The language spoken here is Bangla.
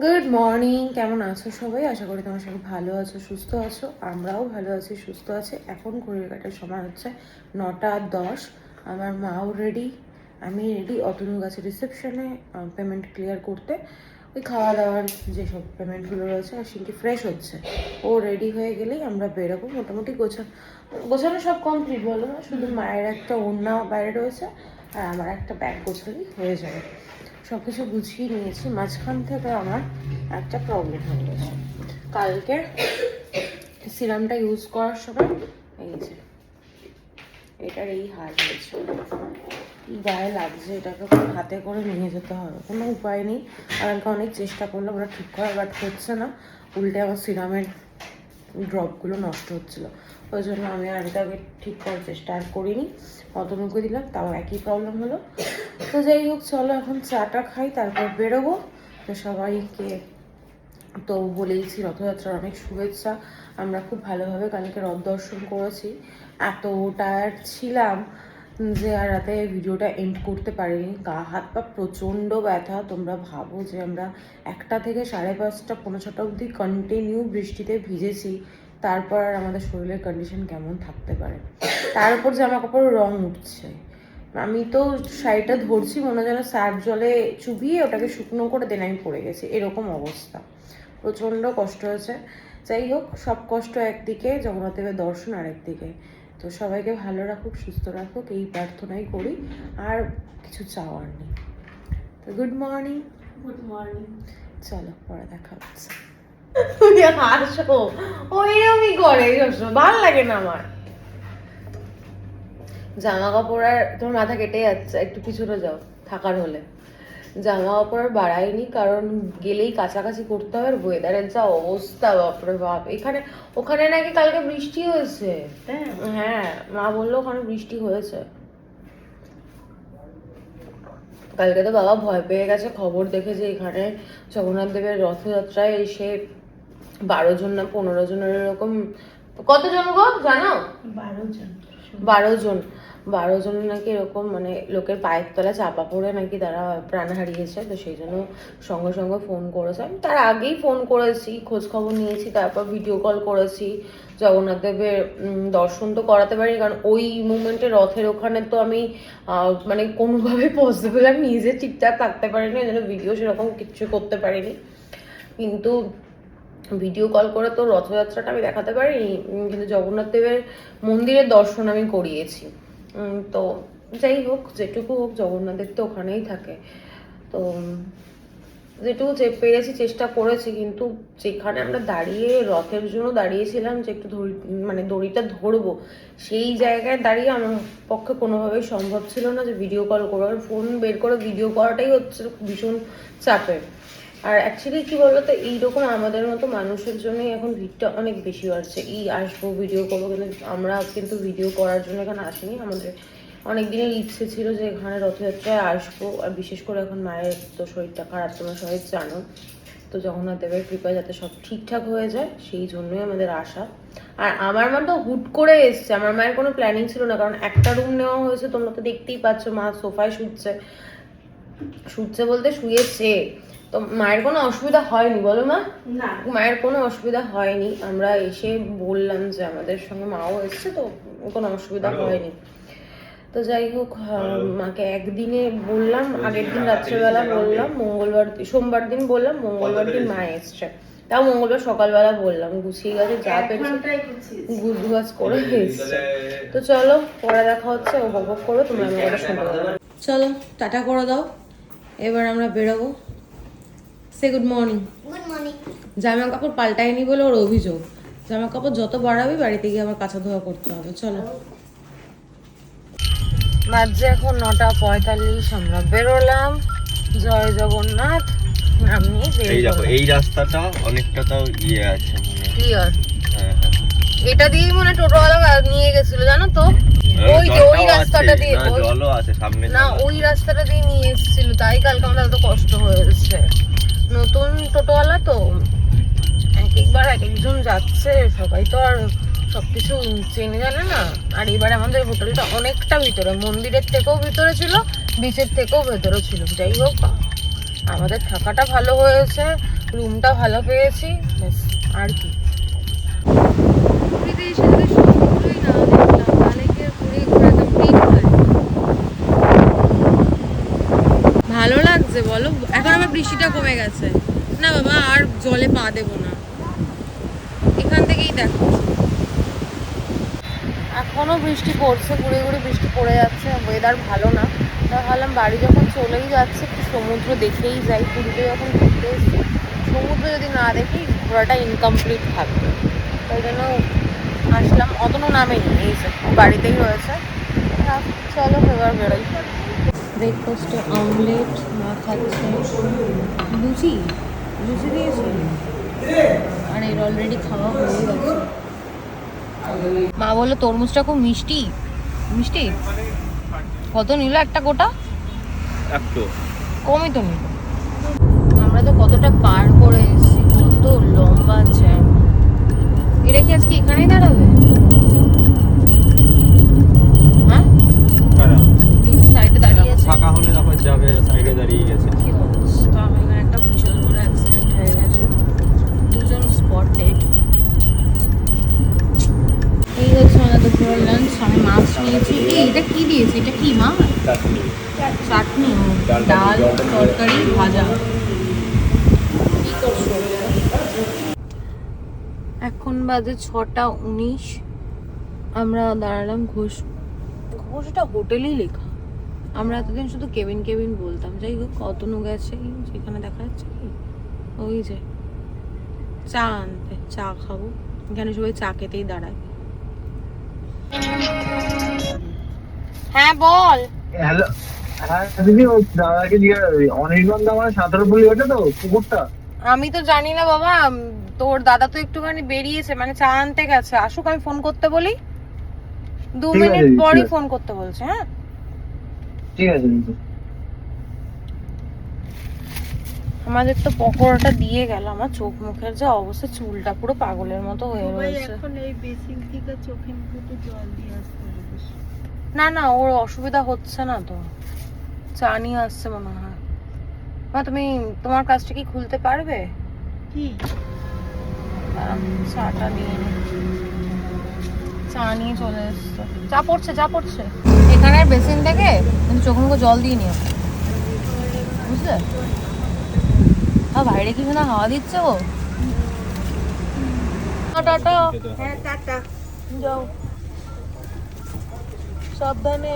গুড মর্নিং, কেমন আছো সবাই? আশা করি তোমার সবাই ভালো আছো, সুস্থ আছো। আমরাও ভালো আছি, সুস্থ আছি। এখন ঘড়ির কাটার সময় হচ্ছে 9:10। আমার মাও রেডি, আমি রেডি। অতনু গাছে রিসেপশনে পেমেন্ট ক্লিয়ার করতে, ওই খাওয়া দাওয়ার যেসব পেমেন্টগুলো রয়েছে। আর সিনকি ফ্রেশ হচ্ছে, ও রেডি হয়ে গেলেই আমরা বেরোবো। মোটামুটি গোছানো সব কমপ্লিট, বলো না? শুধু মায়ের একটা ওড়না বাইরে রয়েছে আর আমার একটা ব্যাগ গোছালেই হয়ে যাবে। সব কিছু গুছিয়ে নিয়েছি। মাঝখান থেকে আমার একটা প্রবলেম হয়ে গেছে। কালকে সিরামটা ইউজ করার সময় এই যে এটার এই হাল হয়েছে, কি গায়ে লাগছে। এটাকে হাতে করে নিয়ে যেতে হবে, কোনো উপায় নেই। কালকে অনেক চেষ্টা করলাম ওরা ঠিক করার, বাট হচ্ছে না। উল্টে আমার সিরামের ড্রপগুলো নষ্ট হচ্ছিলো, ওই জন্য আমি আর এটাকে ঠিক করার চেষ্টা আর করিনি। অতনুকে দিলাম, তাও একই প্রবলেম হলো। তো যাই হোক, চলো এখন চাটা খাই, তারপর বেরোবো। তো সবাইকে তো বলেইছি রথযাত্রার অনেক শুভেচ্ছা। আমরা খুব ভালোভাবে কালকে রথ দর্শন করেছি। এত টায়ার্ড ছিলাম যে আর রাতে ভিডিওটা এন্ড করতে পারিনি। গা হাত পা প্রচণ্ড ব্যথা। তোমরা ভাবো যে আমরা 1টা থেকে 5:30, 5:45 অবধি কন্টিনিউ বৃষ্টিতে ভিজেছি, তারপর আর আমাদের শরীরের কন্ডিশন কেমন থাকতে পারে। তার উপর জামা কাপড়ের রং উঠছে। আমি তো শাড়িটা ধরছি মনে যেন সার্ফ জলে চুবিয়ে ওটাকে শুকনো করে দেন আমি পড়ে গেছি, এরকম অবস্থা। প্রচণ্ড কষ্ট হয়েছে। যাই হোক, সব কষ্ট একদিকে, জগন্নাথ দেবের দর্শন আরেকদিকে। তো সবাইকে ভালো রাখুক, সুস্থ রাখুক, এই প্রার্থনাই করি। আর কিছু চাওয়ার নেই। তো গুড মর্নিং। Good morning. চলো পরে দেখা হচ্ছে। তুমি হাসো, ওইরকমই করে সবসময়, ভাল লাগে না আমার। জামা কাপড় আর তোমার মাথা কেটে যাচ্ছে, একটু পিছনে যাও থাকার হলে। জামা কাপড় আর বাড়াইনি, কারণ গেলেই কাছাকাছি করতে হবে। আর ওয়েদারের যা অবস্থা, বাপরে বাপ। ওখানে নাকি কালকে বৃষ্টি হয়েছে। হ্যাঁ, মা বললো ওখানে বৃষ্টি হয়েছে কালকে। তো বাবা ভয় পেয়ে গেছে খবর দেখে যে এখানে জগন্নাথ দেবের রথযাত্রায় এসে 12 জন না 15 জনের এরকম। কতজন গো জানো? 12 জন। 12 জন নাকি এরকম, মানে লোকের পায়ের তলা চাপা পড়ে নাকি তারা প্রাণ হারিয়েছে। তো সেই জন্য সঙ্গে সঙ্গে ফোন করেছে। আমি তার আগেই ফোন করেছি, খোঁজ খবর নিয়েছি, তারপর ভিডিও কল করেছি। জগন্নাথ দেবের দর্শন তো করাতে পারি, কারণ ওই মুমেন্টে রথের ওখানে তো আমি মানে কোনোভাবে পসিবল আমি নিজে ঠিকঠাক থাকতে পারিনি, ওই জন্য ভিডিও সেরকম কিচ্ছু করতে পারিনি। কিন্তু ভিডিও কল করে তো রথযাত্রাটা আমি দেখাতে পারিনি, কিন্তু জগন্নাথ দেবের মন্দিরের দর্শন আমি করিয়েছি। তো যাই হোক, যেটুকু হোক, জগন্নাথ দেব তো ওখানেই থাকে। তো যেটুকু পেরেছি চেষ্টা করেছি, কিন্তু যেখানে আমরা দাঁড়িয়ে রথের জন্য দাঁড়িয়েছিলাম যে একটু মানে দড়িটা ধরবো, সেই জায়গায় দাঁড়িয়ে আমার পক্ষে কোনোভাবেই সম্ভব ছিল না যে ভিডিও কল করবো। ফোন বের করে ভিডিও করাটাই হচ্ছে ভীষণ চাপের। আর অ্যাকচুয়ালি কি বলতো, এইরকম আমাদের মতো মানুষের জন্যই এখন ভিড়টা অনেক বেশি বাড়ছে। আসবো ভিডিও করবো, কিন্তু আমরা কিন্তু ভিডিও করার জন্য এখানে আসিনি। আমাদের অনেক দিনের ইচ্ছে ছিল যে এখানে রথযাত্রায় আসবো। আর বিশেষ করে এখন মায়ের তো শরীরটা খারাপ, তোমরা সবাই জানো। তো জগন্নাথ দেবের কৃপায় যাতে সব ঠিকঠাক হয়ে যায়, সেই জন্যই আমাদের আশা। আর আমার মা তো হুট করে এসছে, আমার মায়ের কোনো প্ল্যানিং ছিল না। কারণ একটা রুম নেওয়া হয়েছে, তোমরা তো দেখতেই পাচ্ছ, মা সোফায় শুচ্ছে বলতে শুয়েছে। তো মায়ের কোনো অসুবিধা হয়নি, বলো মা? না, মায়ের কোনো অসুবিধা হয়নি। আমরা এসে বললাম যে আমাদের সঙ্গে মাও এসছে, তো কোনো অসুবিধা হয়নি। তো যাই হোক, মাকে একদিনে বললাম, আগের দিন রাত্রেবেলা বললাম, সোমবার দিন বললাম, মঙ্গলবার দিন মা এসছে। তাও মঙ্গলবার সকালবেলা বললাম, গুছিয়ে গেছে, যা পেরেছে গুছগাছ করে এসছে। তো চলো পরে দেখা হচ্ছে, উপভোগ করো, তোমরা আমার কথা শুনতে পারো। চলো টাটা করে দাও, এবার আমরা বেরোবো। সে গুড মর্নিং। Good morning. জামা কাপড় পাল্টায়নি বলে ওর অভিযোগ। জামা কাপড় যত বাড়াবি বাড়িতে গিয়ে আবার কাঁচা ধোয়া করতে হবে। চলো, বাজছে এখন 9:45। আমরা বেরোলাম। জয় জগন্নাথ। আমি এই দেখো, এই রাস্তাটা অনেকটা তাও ইয়ে আছে, ক্লিয়ার। হ্যাঁ এটা দিয়েই মনে টোটোওয়ালা নিয়ে গেছিল, জানো তো। ওই যে ওই রাস্তাটা দিয়ে, জলও আছে সামনে না ওই রাস্তাটা দিয়ে নিয়ে এসেছিল, তাই কালকে আমাদের এত কষ্ট হয়েছে। নতুন টোটোওয়ালা তো, একবার এক একজন যাচ্ছে, সবাই তো আর সবকিছু চেনে জানে না। আর এবার আমাদের হোটেলটা অনেকটা ভিতরে, মন্দিরের থেকেও ভিতরে ছিল, বিচের থেকেও ভেতরে ছিল। যাই হোক, আমাদের থাকাটা ভালো হয়েছে, রুমটা ভালো পেয়েছি, ব্যাস আর কি। পুরীতে এসে যদি সমুদ্রই না দেখলাম তাহলে কি আর পুরী ঘোরা কমপ্লিট হয়? ভালো লাগছে বলো? এখন আবার বৃষ্টিটা কমে গেছে। না বাবা আর জলে পা দেবো না, এখান থেকেই দেখো। এখনো বৃষ্টি পড়ছে, ঘুরে ঘুরে বৃষ্টি পড়ে যাচ্ছে, ওয়েদার ভালো না। তা ভাবলাম বাড়ি যখন চলেই যাচ্ছে একটু সমুদ্র দেখেই যাই। পুরীতে যখন ঘুরতে এসেছি, সমুদ্র যদি না দেখি ঘোরাটা ইনকমপ্লিট থাকবে। তাই জন্য আসলাম, অতনও নামেনি, এই যে বাড়িতেই হয়েছে। চলো এবার বেরোই। ব্রেকফাস্টে অমলেট, মা খাচ্ছে লুচি, লুচি দিয়েছি আর এর অলরেডি খাওয়া হয়ে গেছে। মা বললো তরমুজটা খুব মিষ্টি। মিষ্টি কত নিল একটা গোটা? একটু কমই তো নিল। আমরা তো কতটা পার করে এসেছি, কত লম্বা জ্যাম। এটা কি আজকে এখানেই দাঁড়াবে? হ্যাঁ, এই সাইডে দাঁড়িয়ে আছে। ফাঁকা হলে তারপর যাবে, সাইডে দাঁড়িয়ে গেছে। কি অবস্থা, এখানে একটা বিশাল বড় অ্যাক্সিডেন্ট হয়ে গেছে, দুজন স্পট ডেড। এই হচ্ছে আমাদের দুপুরের লাঞ্চ। আমি মাছ নিয়েছি। এটা কি দিয়েছে? এটা কি মা? চাটনি, ডাল, তরকারি, ভাজা। কি করছো? এখন বাজে 6:19। আমরা দাঁড়ালাম ঘোষটা হোটেলেই লেখা। আমরা এতদিন শুধু কেবিন কেবিন বলতাম। যাই হোক, অতনু গেছে যেখানে দেখা যাচ্ছে কি ওই যে চা আনতে, চা খাবো। এখানে সবাই চা খেতেই দাঁড়ায়। হ্যাঁ বল। হ্যালো, হ্যাঁ দিদি, ওই দাদাকে দিয়ে অনির্বাণ মানে 17 ওটা তো পুকুরটা। আমি তো জানি না বাবা, তোর দাদা তো একটুখানি বেরিয়েছে, মানে চা আনতে গেছে। আসুক, আমি ফোন করতে বলি। 2 ঠিক আছে মিনিট দিদি, পরই ঠিক আছে। ফোন করতে বলছে। হ্যাঁ, ঠিক আছে দিদি। আমাদের তো পকোড়াটা দিয়ে গেল। আমার চোখ মুখের যে অবস্থা, চুলটা পুরো পাগলের মতো হয়ে রয়েছে। এখন এই বেসিন থেকে চোখে মুখে জল দিয়ে আসতে হবে। না না, ওর অসুবিধা হচ্ছে না তো, চা নিয়ে আসছে মনে হয়। মা তুমি তোমার কাজটা কি খুলতে পারবে? কি চাটা নিয়ে নে। চা নিয়ে চলে এসছে। চা পড়ছে, চা পড়ছে এখানের বেসিন থেকে, কিন্তু চোখ মুখে জল দিয়ে নিও, বুঝলে? বাইরে কি না হাওয়া দিচ্ছে ও। টাটা। হ্যাঁ টাটা। যাও সাবধানে।